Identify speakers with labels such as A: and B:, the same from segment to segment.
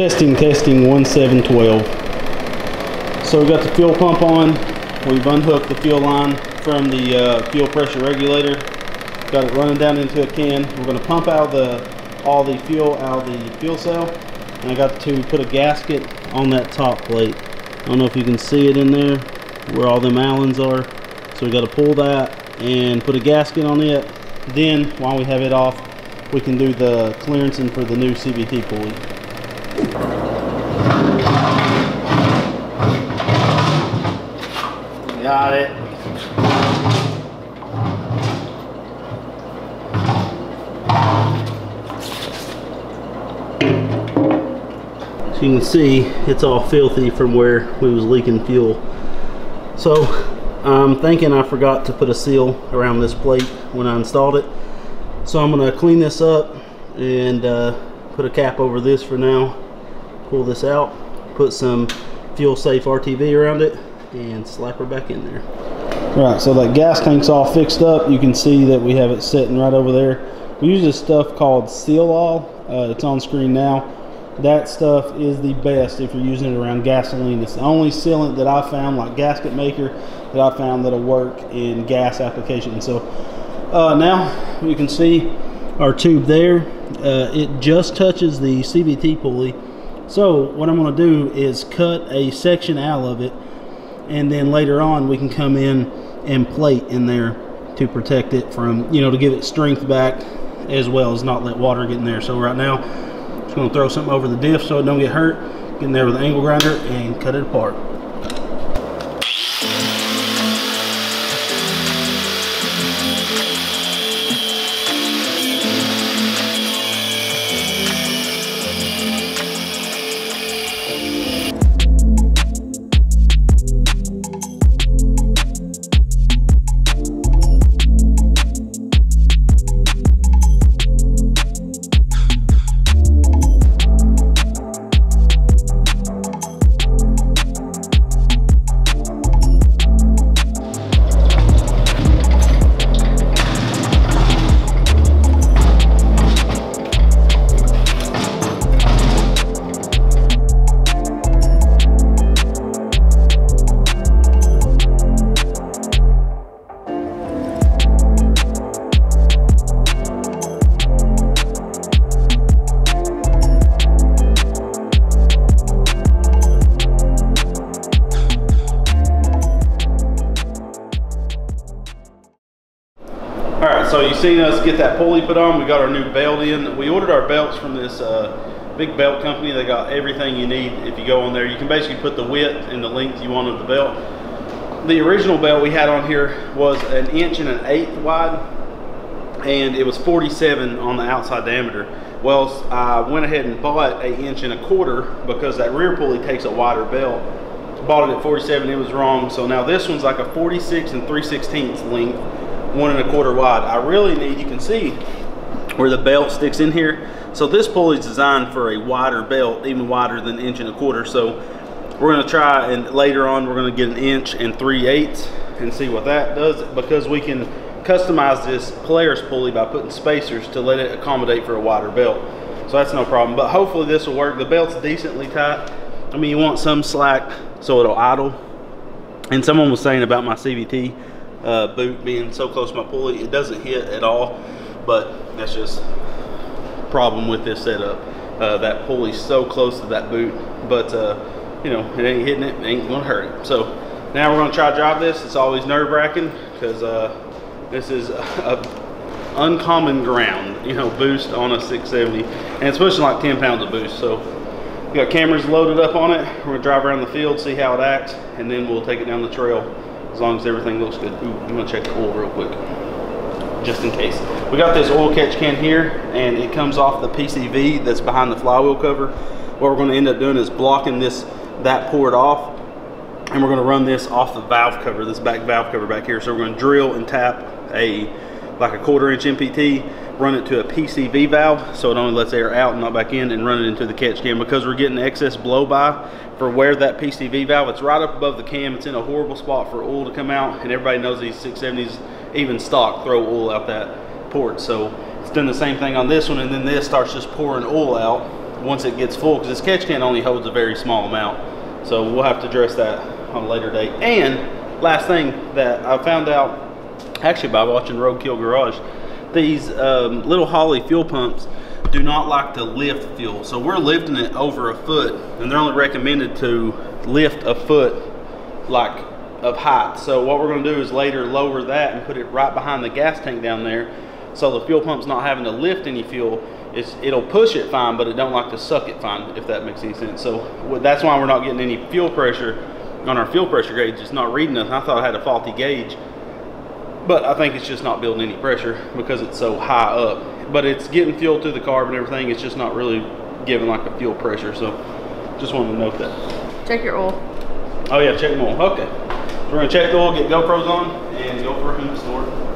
A: Testing 1712. So we got the fuel pump on. We've unhooked the fuel line from the fuel pressure regulator. Got it running down into a can. We're going to pump out all the fuel out of the fuel cell. And I got to put a gasket on that top plate. I don't know if you can see it in there where all them Allens are. So we got to pull that and put a gasket on it. Then while we have it off, we can do the clearancing for the new CVT pulley. Got it. So you can see it's all filthy from where we was leaking fuel. So I'm thinking I forgot to put a seal around this plate when I installed it. So I'm gonna clean this up and put a cap over this for now. Pull this out, put some fuel safe RTV around it, and slap her back in there. All right, so that gas tank's all fixed up. You can see that we have it sitting right over there. We use this stuff called Seal All. It's on screen now. That stuff is the best if you're using it around gasoline. It's the only sealant that I found, like gasket maker, that I found that'll work in gas application. So now you can see our tube there. It just touches the CVT pulley. So what I'm going to do is cut a section out of it, and then later on we can come in and plate in there to protect it from, you know, to give it strength back as well as not let water get in there. So right now just going to throw something over the diff so it don't get hurt, get in there with an angle grinder and cut it apart. Alright, so you've seen us get that pulley put on. We got our new belt in. We ordered our belts from this big belt company. They got everything you need. If you go on there, you can basically put the width and the length you want of the belt. The original belt we had on here was 1 1/8 inch wide, and it was 47 on the outside diameter. Well, I went ahead and bought 1 1/4 inch because that rear pulley takes a wider belt. Bought it at 47, it was wrong. So now this one's like a 46 3/16 length, 1 1/4 wide. I really need, you can see where the belt sticks in here. So this pulley is designed for a wider belt, even wider than 1 1/4 inch. So we're gonna try, and later on we're gonna get 1 3/8 inch and see what that does, because we can customize this Polaris pulley by putting spacers to let it accommodate for a wider belt. So that's no problem, but hopefully this will work. The belt's decently tight. I mean, you want some slack so it'll idle. And someone was saying about my CVT boot being so close to my pulley, it doesn't hit at all, but that's just a problem with this setup. That pulley's so close to that boot, but you know, it ain't hitting it, it ain't gonna hurt it. So now we're gonna try to drive this. It's always nerve-wracking because this is a uncommon ground, you know, boost on a 670, and it's pushing like 10 pounds of boost. So we got cameras loaded up on it. We're gonna drive around the field, see how it acts, and then we'll take it down the trail as long as everything looks good. Ooh, I'm gonna check the oil real quick, just in case. We got this oil catch can here, and it comes off the PCV that's behind the flywheel cover. What we're gonna end up doing is blocking that port off, and we're gonna run this off the valve cover, this back valve cover back here. So we're gonna drill and tap like a 1/4 inch MPT, run it to a PCV valve so it only lets air out and not back in, and run it into the catch cam, because we're getting excess blow by for where that PCV valve, it's right up above the cam. It's in a horrible spot for oil to come out, and everybody knows these 670s, even stock, throw oil out that port. So it's done the same thing on this one, and then this starts just pouring oil out once it gets full, because this catch can only holds a very small amount. So we'll have to address that on a later date. And last thing that I found out, actually by watching Roadkill Garage, these little Holley fuel pumps do not like to lift fuel. So we're lifting it over a foot, and they're only recommended to lift a foot like of height. So what we're going to do is later lower that and put it right behind the gas tank down there, so the fuel pump's not having to lift any fuel. It'll push it fine, but it don't like to suck it fine, if that makes any sense. So that's why we're not getting any fuel pressure on our fuel pressure gauge. It's not reading nothing. I thought I had a faulty gauge, but I think it's just not building any pressure because it's so high up. But it's getting fuel to the carb and everything. It's just not really giving like a fuel pressure. So just wanted to note that.
B: Check your oil.
A: Oh yeah, check them oil. Okay. We're gonna check the oil, get GoPros on, and go for a hoop store.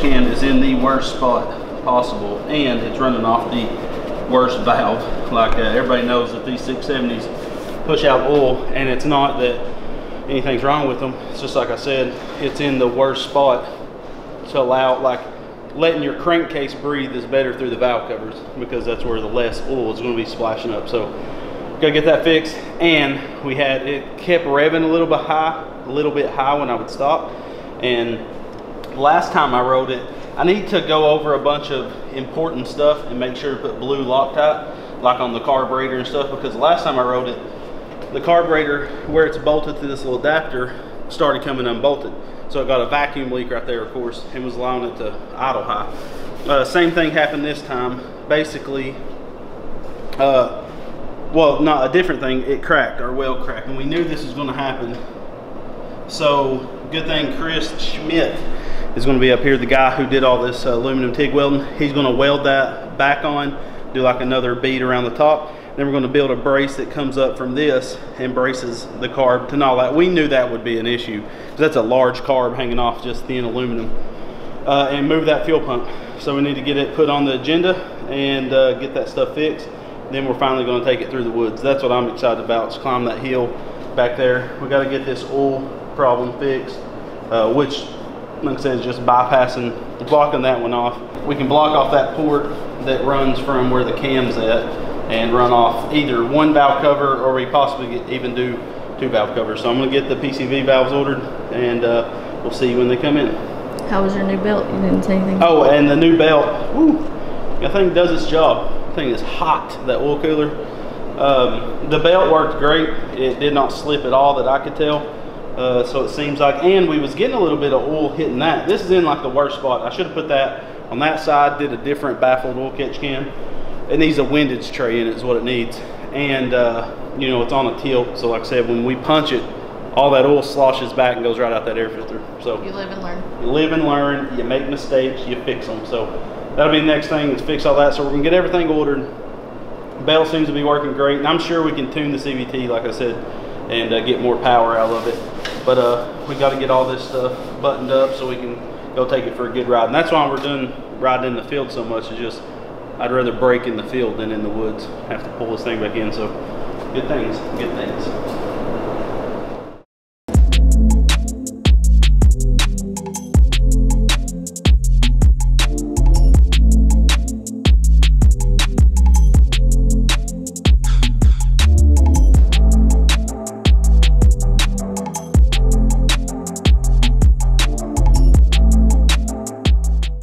A: can is in the worst spot possible, and it's running off the worst valve. Like everybody knows that these 670s push out oil, and it's not that anything's wrong with them. It's just like I said, it's in the worst spot to allow, like, letting your crankcase breathe is better through the valve covers, because that's where the less oil is going to be splashing up. So gotta get that fixed. And it kept revving a little bit high when I would stop. And last time I rode it, I need to go over a bunch of important stuff and make sure to put blue Loctite, like on the carburetor and stuff, because last time I rode it, the carburetor, where it's bolted to this little adapter, started coming unbolted. So it got a vacuum leak right there, of course, and was allowing it to idle high. Same thing happened this time. Basically, well, not a different thing, it cracked, our weld cracked, and we knew this was gonna happen. So good thing Chris Schmidt is gonna be up here, the guy who did all this aluminum TIG welding. He's gonna weld that back on, do like another bead around the top. Then we're going to build a brace that comes up from this and braces the carb to all that. We knew that would be an issue, because that's a large carb hanging off just thin aluminum. And move that fuel pump. So we need to get it put on the agenda and get that stuff fixed. Then we're finally going to take it through the woods. That's what I'm excited about, is climb that hill back there. We got to get this oil problem fixed, which, like I said, is just blocking that one off. We can block off that port that runs from where the cam's at, and run off either one valve cover, or we possibly even do 2 valve covers. So I'm going to get the PCV valves ordered, and we'll see you when they come in.
B: How was your new belt? You didn't say anything.
A: Oh, and the new belt, whew, that thing does its job. That thing is hot, that oil cooler. The belt worked great. It did not slip at all that I could tell. So it seems like, and we was getting a little bit of oil hitting that. This is in like the worst spot. I should have put that on that side, did a different baffled oil catch can. It needs a windage tray in it, is what it needs. And you know, it's on a tilt, so like I said, when we punch it, all that oil sloshes back and goes right out that air filter. So
B: you live and learn.
A: You live and learn, you make mistakes, you fix them. So that'll be the next thing, is fix all that. So we're gonna get everything ordered. Bell seems to be working great, and I'm sure we can tune the CVT, like I said, and get more power out of it. But we got to get all this stuff buttoned up so we can go take it for a good ride. And that's why we're doing riding in the field so much. Is just, I'd rather break in the field than in the woods. Have to pull this thing back in. So good things, good things.